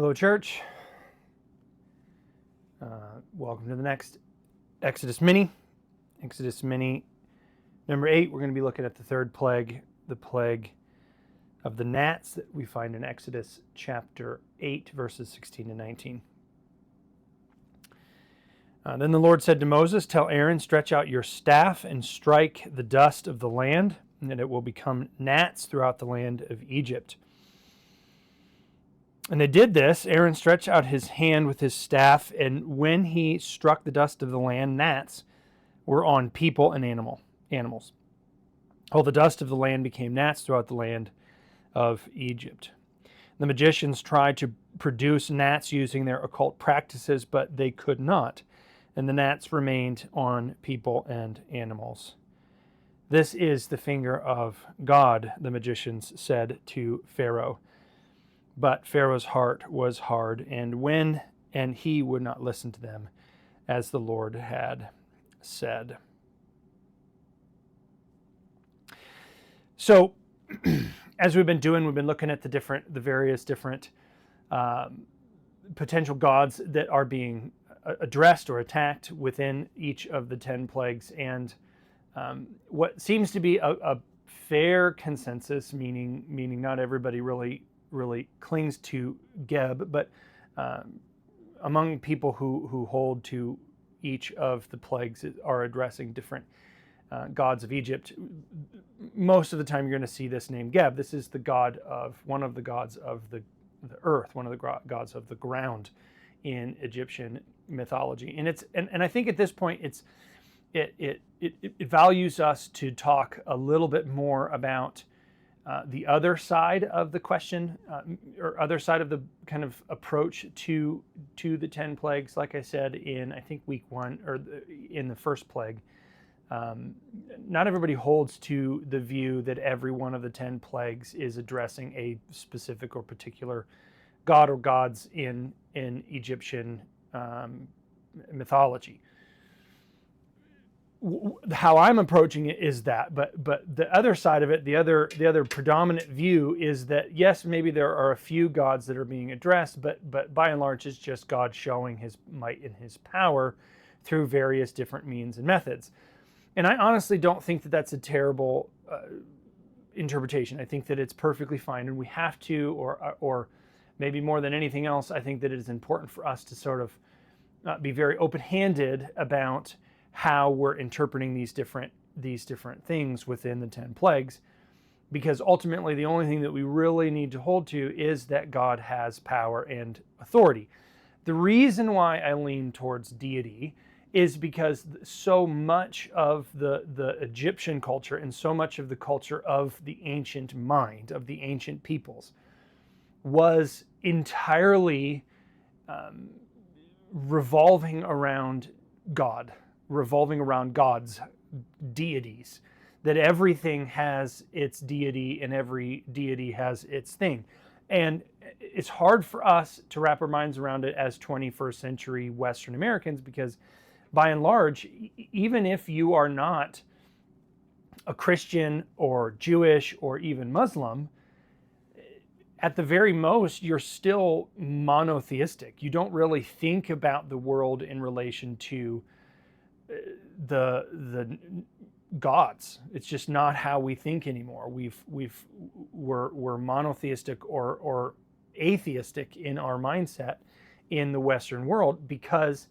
Hello, church. Welcome to the next Exodus Mini. Exodus Mini number 8. We're going to be looking at the third plague, the plague of the gnats that we find in Exodus chapter 8, verses 16 to 19. Then the Lord said to Moses, "Tell Aaron, stretch out your staff and strike the dust of the land, and it will become gnats throughout the land of Egypt." And they did this. Aaron stretched out his hand with his staff, and when he struck the dust of the land, gnats were on people and animals. All the dust of the land became gnats throughout the land of Egypt. The magicians tried to produce gnats using their occult practices, but they could not, and the gnats remained on people and animals. "This is the finger of God," the magicians said to Pharaoh. But Pharaoh's heart was hard, and he would not listen to them, as the Lord had said. So, as we've been looking at the various different potential gods that are being addressed or attacked within each of the 10 plagues, and what seems to be a fair consensus, meaning not everybody really clings to Geb, but among people who hold to each of the plagues are addressing different gods of Egypt. Most of the time you're going to see this name Geb. This is one of the gods of the earth, one of the gods of the ground in Egyptian mythology. And I think at this point it values us to talk a little bit more about the other side of the question, or other side of the kind of approach to the 10 plagues. Like I said in, I think, week 1, or in the first plague, not everybody holds to the view that every one of the 10 plagues is addressing a specific or particular god or gods in Egyptian mythology. How I'm approaching it is that, but the other side of it, the other predominant view is that yes, maybe there are a few gods that are being addressed, but by and large it's just God showing his might and his power through various different means and methods. And I honestly don't think that that's a terrible interpretation. I think that it's perfectly fine, and we have to, or maybe more than anything else, I think that it is important for us to sort of be very open-handed about how we're interpreting these different things within the 10 plagues, because ultimately the only thing that we really need to hold to is that God has power and authority. The reason why I lean towards deity is because so much of the Egyptian culture and so much of the culture of the ancient mind, of the ancient peoples, was entirely revolving around God, revolving around God's deities, that everything has its deity and every deity has its thing. And it's hard for us to wrap our minds around it as 21st century Western Americans, because by and large, even if you are not a Christian or Jewish or even Muslim, at the very most, you're still monotheistic. You don't really think about the world in relation to the gods. It's just not how we think anymore. We're monotheistic or atheistic in our mindset in the Western world, because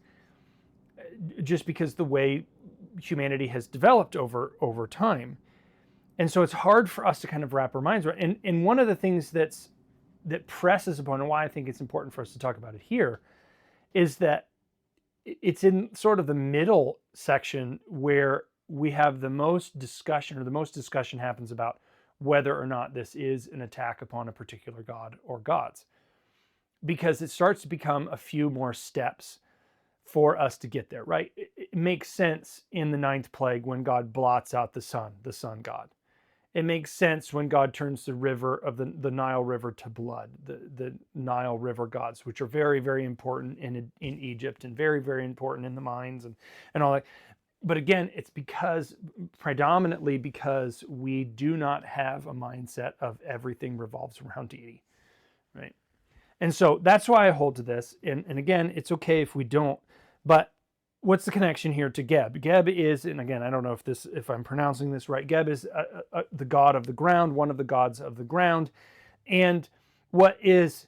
the way humanity has developed over time. And so it's hard for us to kind of wrap our minds around. And one of the things that presses upon, and why I think it's important for us to talk about it here, is that it's in sort of the middle section where we have the most discussion happens about whether or not this is an attack upon a particular god or gods, because it starts to become a few more steps for us to get there, right? It makes sense in the 9th plague when God blots out the sun god. It makes sense when God turns the river of the Nile River to blood, the Nile River gods, which are very, very important in Egypt, and very, very important in the mines and all that. But again, it's predominantly because we do not have a mindset of everything revolves around deity, right? And so that's why I hold to this. And again, it's okay if we don't. But what's the connection here to Geb? Geb is, and again, I don't know if I'm pronouncing this right. Geb is the god of the ground, one of the gods of the ground. And what is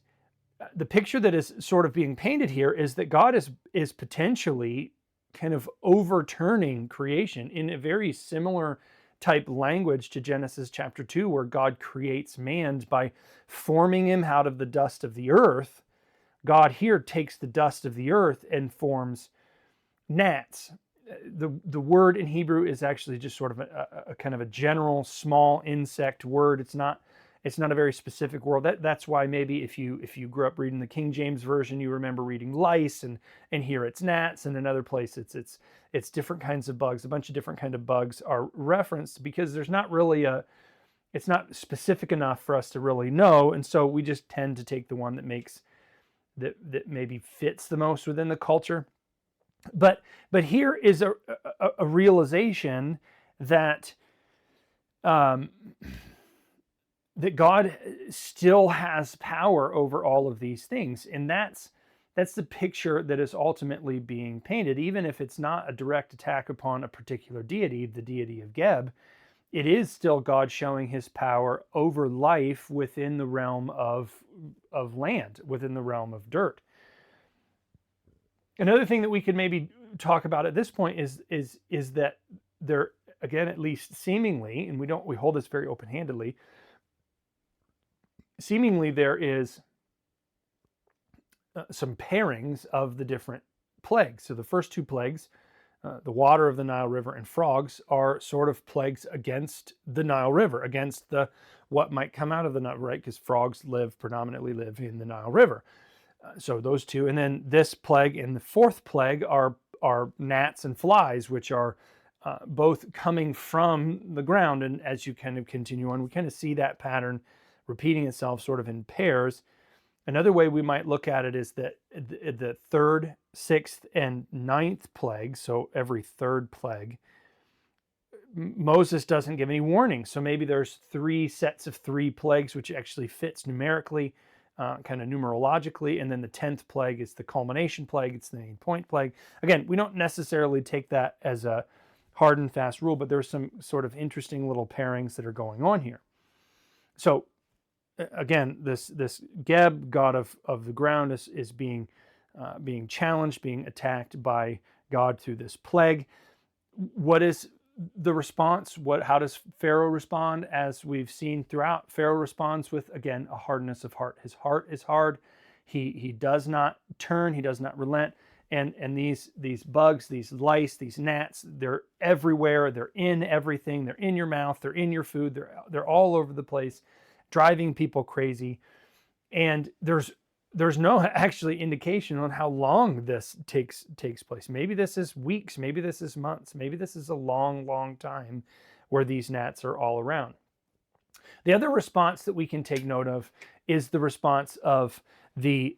the picture that is sort of being painted here is that God is potentially kind of overturning creation in a very similar type language to Genesis chapter 2, where God creates man by forming him out of the dust of the earth. God here takes the dust of the earth and forms gnats. The word in Hebrew is actually just sort of a kind of a general small insect word. It's not a very specific word. That's why maybe if you grew up reading the King James version, you remember reading lice, and here it's gnats, and another place it's different kinds of bugs. A bunch of different kind of bugs are referenced because there's not really it's not specific enough for us to really know, and so we just tend to take the one that maybe fits the most within the culture. But here is a realization that that God still has power over all of these things, and that's the picture that is ultimately being painted. Even if it's not a direct attack upon a particular deity, the deity of Geb, it is still God showing his power over life within the realm of land, within the realm of dirt. Another thing that we could maybe talk about at this point is that there, again, at least seemingly, and we hold this very open-handedly, seemingly there is some pairings of the different plagues. So the first two plagues, the water of the Nile River and frogs, are sort of plagues against the Nile River, against what might come out of the Nile, right? Because frogs predominantly live in the Nile River. So those two, and then this plague and the fourth plague are gnats and flies, which are both coming from the ground. And as you kind of continue on, we kind of see that pattern repeating itself sort of in pairs. Another way we might look at it is that the third, sixth, and ninth plague, so every third plague, Moses doesn't give any warning. So maybe there's three sets of three plagues, which actually fits numerically, kind of numerologically. And then the 10th plague is the culmination plague. It's the main point plague. Again, we don't necessarily take that as a hard and fast rule, but there's some sort of interesting little pairings that are going on here. So again, this Geb, god of the ground, is being challenged, being attacked by God through this plague. What is the response? How does Pharaoh respond? As we've seen throughout, Pharaoh responds with, again, a hardness of heart. His heart is hard. He does not turn. He does not relent. And these bugs, these lice, these gnats, they're everywhere. They're in everything. They're in your mouth. They're in your food. They're all over the place, driving people crazy. And there's no actually indication on how long this takes place. Maybe this is weeks, maybe this is months, maybe this is a long time where these gnats are all around. The other response that we can take note of is the response of the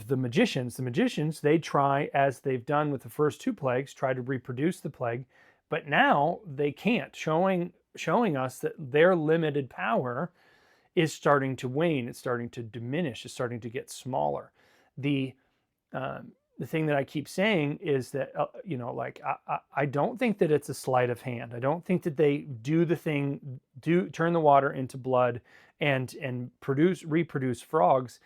magicians. The magicians, they try, as they've done with the first two plagues, try to reproduce the plague, but now they can't, showing us that their limited power is starting to wane. It's starting to diminish. It's starting to get smaller. The thing that I keep saying is that I don't think that it's a sleight of hand. I don't think that they do the thing, turn the water into blood and reproduce frogs.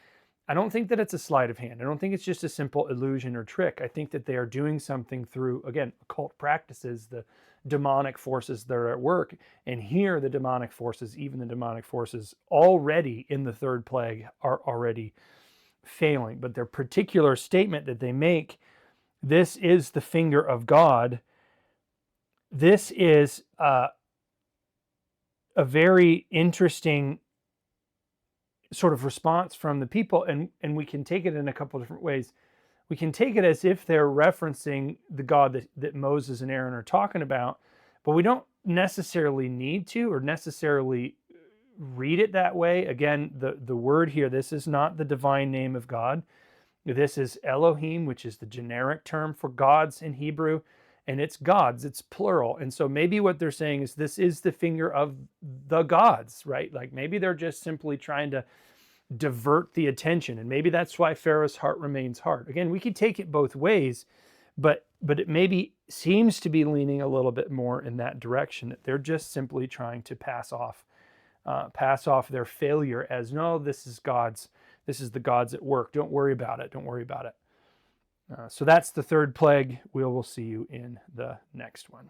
I don't think that it's a sleight of hand. I don't think it's just a simple illusion or trick. I think that they are doing something through, again, occult practices, the demonic forces that are at work. And here, the demonic forces, even the demonic forces already in the third plague, are already failing. But their particular statement that they make, this is the finger of God, this is a very interesting sort of response from the people, and we can take it in a couple of different ways. We can take it as if they're referencing the God that Moses and Aaron are talking about, but we don't necessarily need to or necessarily read it that way. Again, the word here, this is not the divine name of God. This is Elohim, which is the generic term for gods in Hebrew, and it's gods, it's plural. And so maybe what they're saying is this is the finger of the gods, right? Like maybe they're just simply trying to divert the attention. And maybe that's why Pharaoh's heart remains hard. Again, we could take it both ways, but it maybe seems to be leaning a little bit more in that direction, that they're just simply trying to pass off their failure as, no, this is the God's at work. Don't worry about it. Don't worry about it. So that's the third plague. We'll see you in the next one.